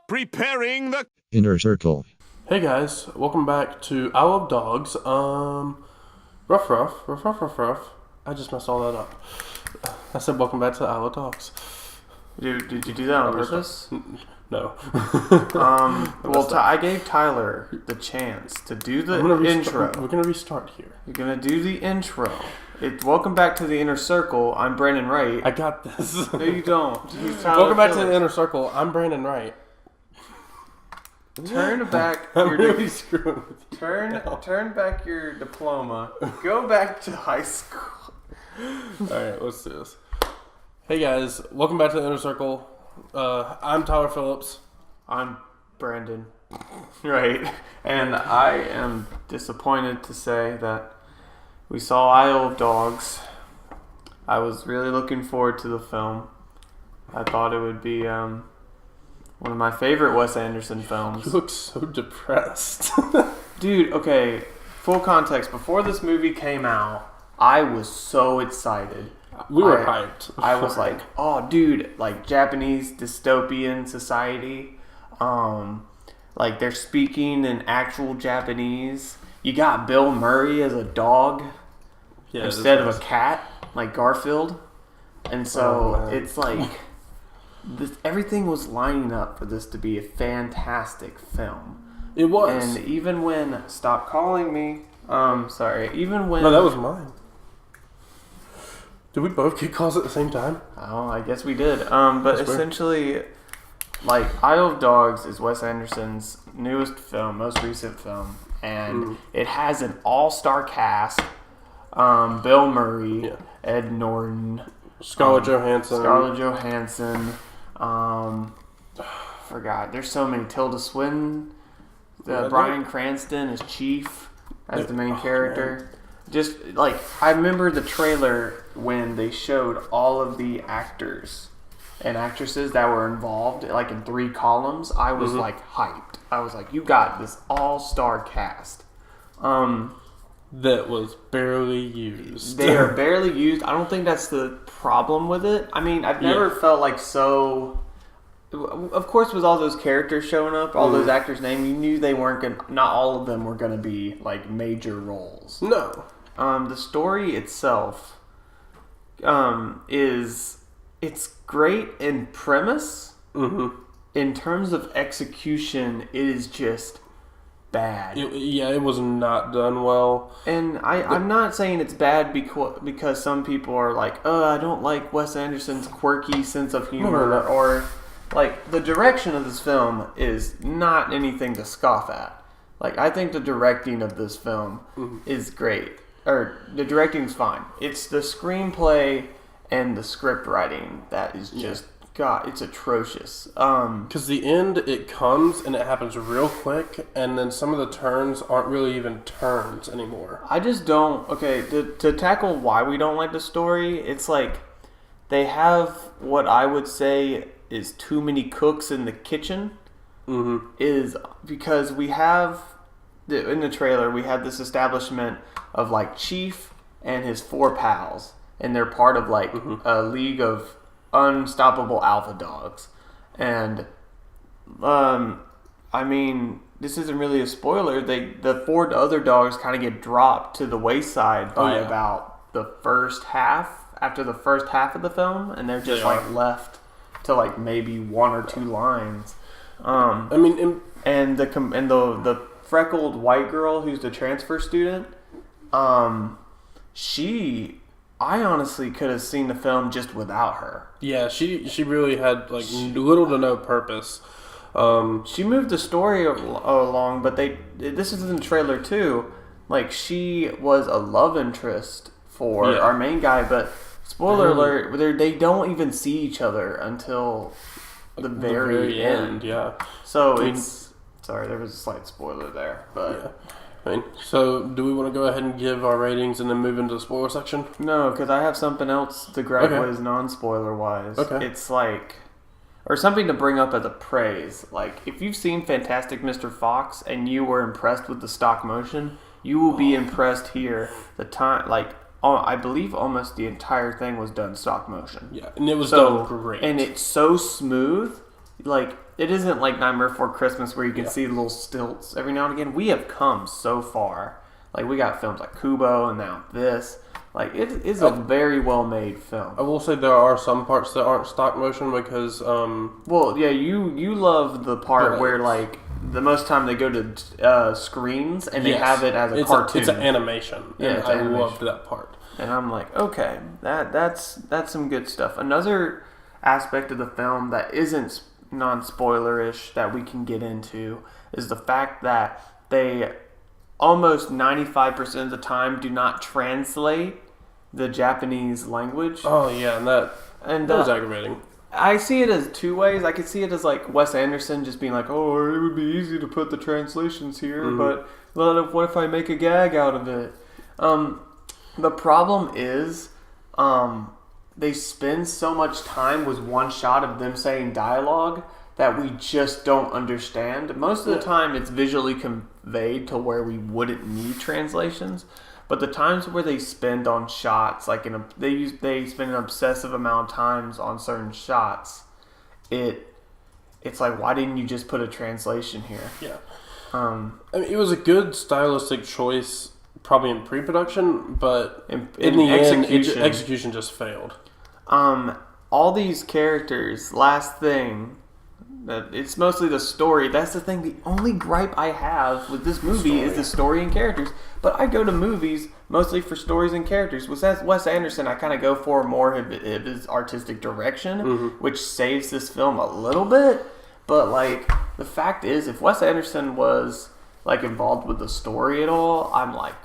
Preparing the Inner Circle. Hey guys, welcome back to I Love Dogs. Ruff. I just messed all that up. I said welcome back to I Love Dogs. Did you do that on purpose? No. Well, I gave Tyler the chance to do the intro. We're gonna restart here. You're gonna do the intro. Welcome back to the Inner Circle. I'm Brandon Wright. I got this. No, you don't. Welcome back to the Inner Circle. I'm Brandon Wright. Turn back. I'm really screwing with you. Turn back your diploma. Go back to high school. All right, let's do this. Hey guys, welcome back to the Inner Circle. I'm Tyler Phillips. I'm Brandon Wright, and I am disappointed to say that we saw Isle of Dogs. I was really looking forward to the film. I thought it would be one of my favorite Wes Anderson films. You look so depressed. Dude, okay, full context. Before this movie came out, I was so excited. We were hyped. I was like, oh, dude, like Japanese dystopian society. Like they're speaking in actual Japanese. You got Bill Murray as a dog instead of a cat, like Garfield. And so it's like... everything was lining up for this to be a fantastic film. It was. And even when... Stop calling me. Sorry. Even when... No, that was mine. Did we both get calls at the same time? Oh, I guess we did. But essentially, like, Isle of Dogs is Wes Anderson's newest film, most recent film. And it has an all-star cast. Bill Murray, Ed Norton... Scarlett Johansson. Forgot. There's so many. Tilda Swinton, Bryan Cranston as Chief, as the main character. Man. Just like I remember the trailer when they showed all of the actors and actresses that were involved, like in 3 columns. I was like hyped. I was like, "You got this all-star cast." That was barely used. They are barely used. I don't think that's the problem with it. I mean, I've never felt like so... Of course, with all those characters showing up, all those actors' names, you knew they weren't going to... Not all of them were going to be, like, major roles. No. The story itself is... It's great in premise. In terms of execution, it is just... bad. It was not done well. And I'm not saying it's bad because some people are like, I don't like Wes Anderson's quirky sense of humor. Or, like, the direction of this film is not anything to scoff at. Like, I think the directing of this film is great. Or, the directing's fine. It's the screenplay and the script writing that is just... God, it's atrocious. Because the end, it comes and it happens real quick, and then some of the turns aren't really even turns anymore. I just don't... Okay, to tackle why we don't like the story, it's like they have what I would say is too many cooks in the kitchen. Is because we have... In the trailer, we have this establishment of, like, Chief and his 4 pals, and they're part of, like, a league of... unstoppable alpha dogs. And I mean, this isn't really a spoiler. The 4 other dogs kind of get dropped to the wayside by about the first half, after the first half of the film, and they're just left to like maybe 1 or 2 lines. I mean, and the freckled white girl who's the transfer student, I honestly could have seen the film just without her. Yeah, she really had like little to no purpose. She moved the story along, but this is in the trailer too. Like, she was a love interest for our main guy, but spoiler alert, they don't even see each other until the very end. Yeah. So sorry, there was a slight spoiler there, but. So, do we want to go ahead and give our ratings and then move into the spoiler section? No, because I have something else to grab what is non-spoiler wise. Okay. It's like, or something to bring up as a praise. Like, if you've seen Fantastic Mr. Fox and you were impressed with the stop motion, you will be impressed here. I believe almost the entire thing was done stop motion. Yeah, and it was done great. And it's so smooth. Like, it isn't like Nightmare Before Christmas where you can see little stilts every now and again. We have come so far. Like, we got films like Kubo and now this. Like, it is a very well-made film. I will say there are some parts that aren't stop motion because... well, yeah, you love the part where, like, the most time they go to screens and they have it as a cartoon. It's an animation. Yeah, and I loved that part. And I'm like, okay, that's some good stuff. Another aspect of the film that isn't non-spoilerish that we can get into is the fact that they... almost 95% of the time do not translate the Japanese language. Oh, yeah, and that was aggravating. I see it as two ways. I could see it as like Wes Anderson just being like, oh, it would be easy to put the translations here, but what if I make a gag out of it? The problem is they spend so much time with one shot of them saying dialogue that we just don't understand. Most of the time, it's visually conveyed to where we wouldn't need translations. But the times where they spend on shots, like they spend an obsessive amount of times on certain shots, it's like, why didn't you just put a translation here? Yeah. I mean, it was a good stylistic choice, probably in pre-production, but in the end, execution just failed. All these characters, last thing. It's mostly the story. That's the thing. The only gripe I have with this movie is the story and characters. But I go to movies mostly for stories and characters. With Wes Anderson, I kind of go for more of his artistic direction, which saves this film a little bit. But, like, the fact is, if Wes Anderson was, like, involved with the story at all, I'm like,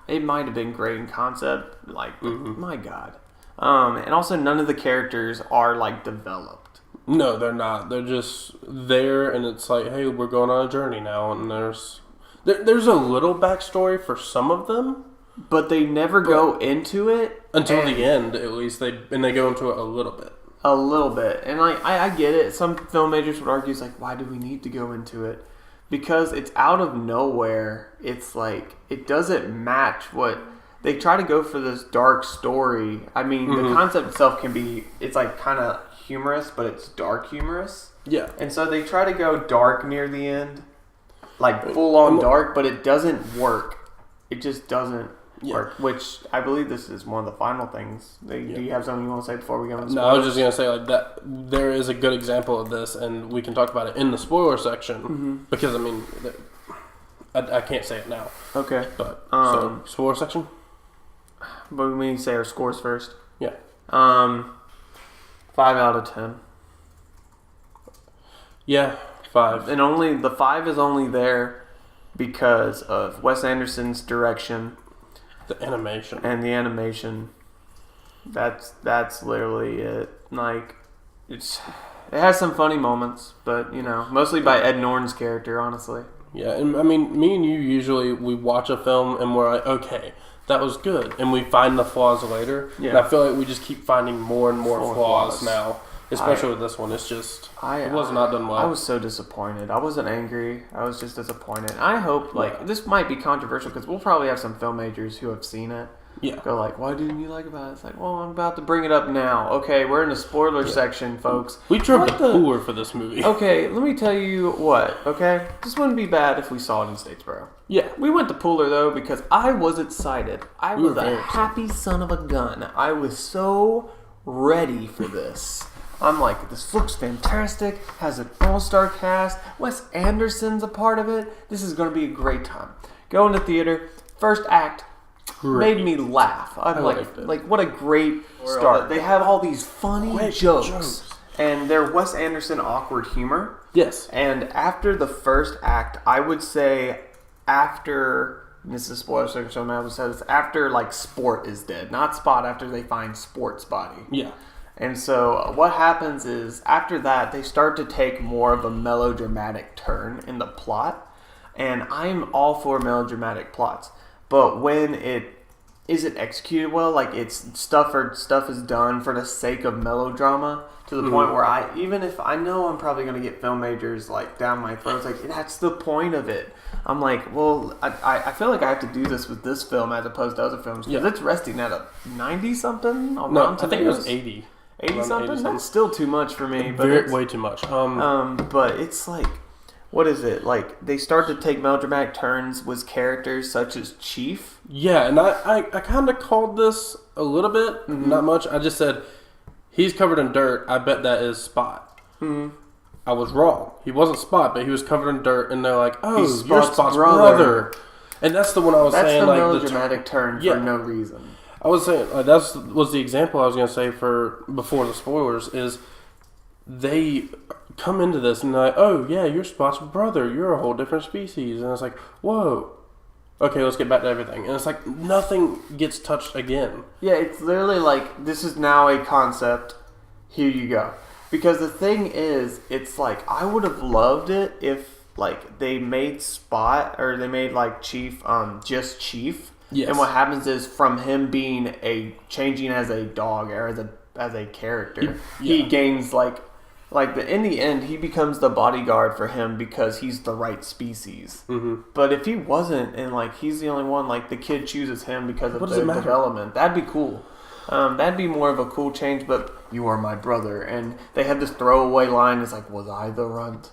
it might have been great in concept. Like, my God. And also, none of the characters are, like, developed. No, they're not. They're just there, and it's like, hey, we're going on a journey now, and there's a little backstory for some of them, but they never go into it until the end. At least they go into it a little bit. A little bit, and like I get it. Some film majors would argue, it's like, why do we need to go into it? Because it's out of nowhere. It's like it doesn't match what. They try to go for this dark story. I mean, the concept itself can be, it's like kind of humorous, but it's dark humorous. Yeah. And so they try to go dark near the end, like full on dark, but it doesn't work. It just doesn't work, which I believe this is one of the final things. Do you have something you want to say before we go into spoilers? No, I was just going to say like that. There is a good example of this, and we can talk about it in the spoiler section, because, I mean, I can't say it now. Okay. But, so, spoiler section? But we need to say our scores first. Yeah. 5 out of 10. Yeah, 5. And only the 5 is only there because of Wes Anderson's direction, the animation, and the animation. That's literally it. Like, it has some funny moments, but mostly by Ed Norton's character, honestly. Yeah, and I mean, me and you usually we watch a film and we're like, okay, that was good, and we find the flaws later. Yeah. And I feel like we just keep finding more and more flaws now, especially with this one. It's just it was not done well. I was so disappointed. I wasn't angry. I was just disappointed. I hope this might be controversial because we'll probably have some film majors who have seen it. Yeah. Go like, why didn't you like about it? It's like, well, I'm about to bring it up now. Okay, we're in the spoiler section, folks. We drove the cooler for this movie. Okay, let me tell you what, okay? This wouldn't be bad if we saw it in Statesboro. Yeah. We went to Pooler, though, because I was excited. I was a happy son of a gun. I was so ready for this. I'm like, this looks fantastic, has an all-star cast, Wes Anderson's a part of it. This is going to be a great time. Go into theater, first act, made me laugh. I'm like, what a great start. They have all these funny jokes. And they're Wes Anderson awkward humor. Yes. And after the first act, I would say this is a spoiler section, so I would say it's after like Sport is dead. Not Spot, after they find Sport's body. Yeah. And so what happens is after that, they start to take more of a melodramatic turn in the plot. And I'm all for melodramatic plots. But when it is it executed well? Like it's stuff is done for the sake of melodrama to the point where even if I know I'm probably gonna get film majors like down my throat, it's like that's the point of it. I'm like, well, I feel like I have to do this with this film as opposed to other films because it's resting at a 90 something. No, I think it was 80. 80 something. That's still too much for me. But way too much. But it's like. What is it? Like, they start to take melodramatic turns with characters such as Chief. Yeah, and I kind of called this a little bit, not much. I just said, he's covered in dirt. I bet that is Spot. Mm-hmm. I was wrong. He wasn't Spot, but he was covered in dirt, and they're like, oh, you're Spot's brother. And that's the one I was saying. That's the melodramatic turn for no reason. I was saying, that was the example I was going to say for before the spoilers, is they come into this and they're like, oh yeah, you're Spot's brother, you're a whole different species, and it's like, whoa, okay, let's get back to everything, and it's like nothing gets touched again. Yeah, it's literally like, this is now a concept, here you go. Because the thing is, it's like, I would have loved it if like they made Spot, or they made like Chief just Chief. Yes. And what happens is, from him being changing as a dog or as a character, he gains in the end, he becomes the bodyguard for him because he's the right species. Mm-hmm. But if he wasn't, and like he's the only one, like the kid chooses him because of their development, that'd be cool. That'd be more of a cool change. But you are my brother, and they had this throwaway line. It's like, was I the runt?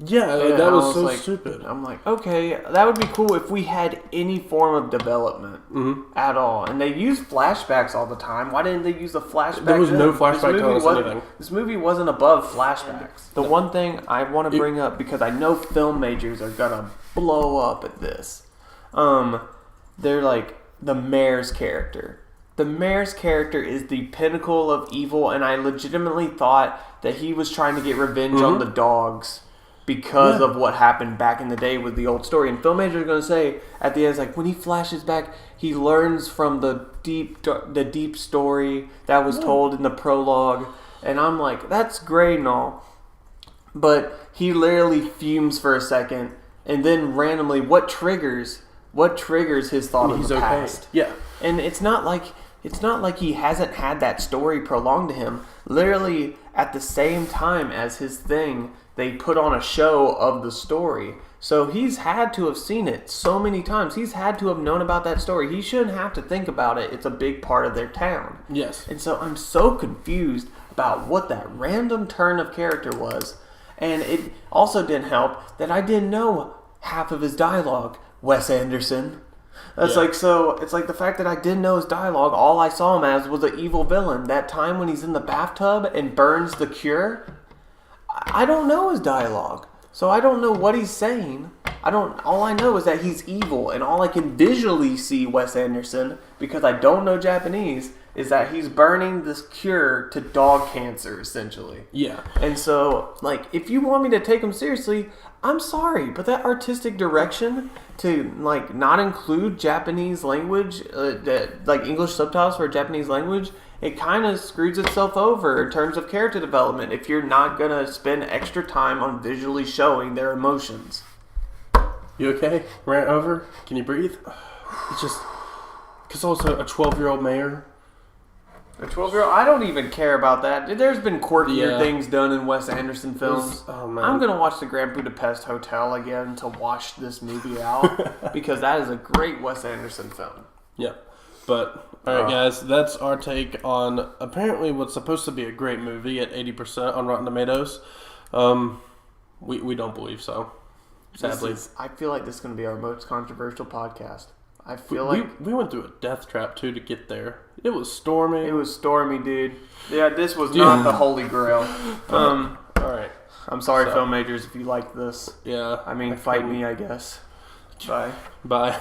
Yeah, that was so stupid. I'm like, okay, that would be cool if we had any form of development at all. And they use flashbacks all the time. Why didn't they use the flashback? There was no flashback to us anything. This movie wasn't above flashbacks. The one thing I want to bring up, because I know film majors are going to blow up at this, they're like the mayor's character. The mayor's character is the pinnacle of evil, and I legitimately thought that he was trying to get revenge on the dogs because of what happened back in the day with the old story. And film majors are going to say at the end, it's like, when he flashes back, he learns from the deep story that was told in the prologue. And I'm like, that's great and all, but he literally fumes for a second, and then randomly, what triggers his thought of the past? Yeah, and it's not like he hasn't had that story prolonged to him. Literally, at the same time as his thing, they put on a show of the story. So he's had to have seen it so many times. He's had to have known about that story. He shouldn't have to think about it. It's a big part of their town. Yes. And so I'm so confused about what that random turn of character was. And it also didn't help that I didn't know half of his dialogue. Wes Anderson. It's like the fact that I didn't know his dialogue. All I saw him as was an evil villain. That time when he's in the bathtub and burns the cure, I don't know his dialogue, so I don't know what he's saying. All I know is that he's evil, and all I can visually see Wes Anderson, because I don't know Japanese, is that he's burning this cure to dog cancer, essentially. Yeah. And so, like, if you want me to take him seriously, I'm sorry, but that artistic direction to, like, not include Japanese language, like English subtitles for Japanese language, it kind of screws itself over in terms of character development if you're not going to spend extra time on visually showing their emotions. You okay? Rant over? Can you breathe? It's just... Because also a 12-year-old mayor... A 12-year-old? I don't even care about that. There's been quirkier things done in Wes Anderson films. I'm going to watch the Grand Budapest Hotel again to wash this movie out because that is a great Wes Anderson film. Yeah. But, alright guys, that's our take on apparently what's supposed to be a great movie at 80% on Rotten Tomatoes. We don't believe so, sadly. I feel like this is going to be our most controversial podcast. I feel we went through a death trap too to get there. It was stormy. It was stormy, dude. Yeah, this was not the Holy Grail. Alright. I'm sorry, film majors, if you like this. Yeah. I mean, fight me, I guess. Bye. Bye.